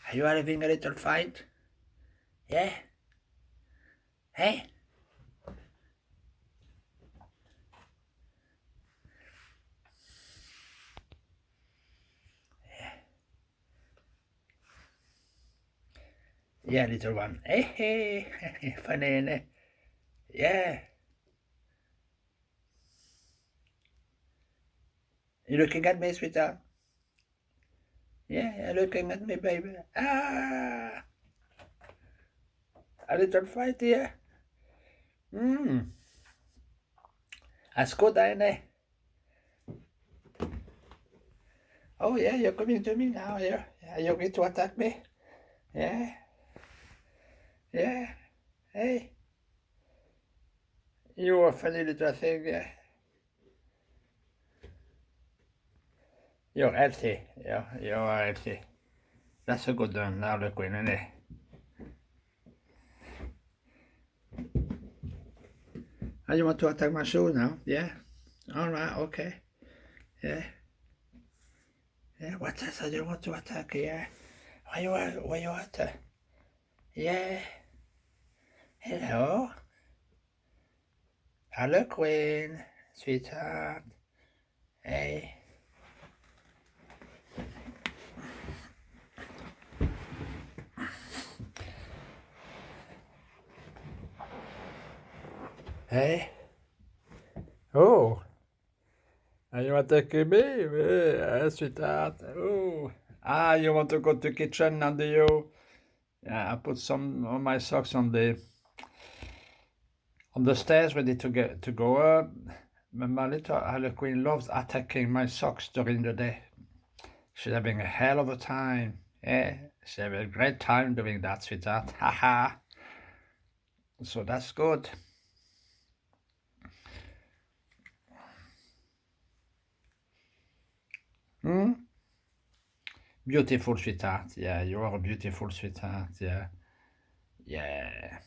Are you having a little fight? Yeah? Hey? Yeah, little one. Hey, hey, funny, innit? Yeah. You looking at me, sweetheart? Yeah, you're looking at me, baby. Ah! A little fight here. That's good, ain't it? Oh, yeah, you're coming to me now, yeah. You're going to attack me? Yeah. Yeah. Hey. You're a funny little thing, yeah. You're healthy. You're healthy. That's a good one, Harlequin, isn't it? Oh, you want to attack my shoe now? Yeah? Alright, okay. Yeah. Yeah, what's that? I don't want to attack, yeah. Why you at? Yeah. Hello? Harlequin, sweetheart. Hey. Hey. Oh. Are you attacking me? Sweetheart. Oh. Ah, you want to go to the kitchen now, do you? Yeah, I put some of my socks on the stairs ready to go up. My little Harlequin loves attacking my socks during the day. She's having a hell of a time. Yeah, she's having a great time doing that, sweetheart. Haha. So that's good. Beautiful sweetheart. Yeah, you are a beautiful sweetheart. Yeah. Yeah.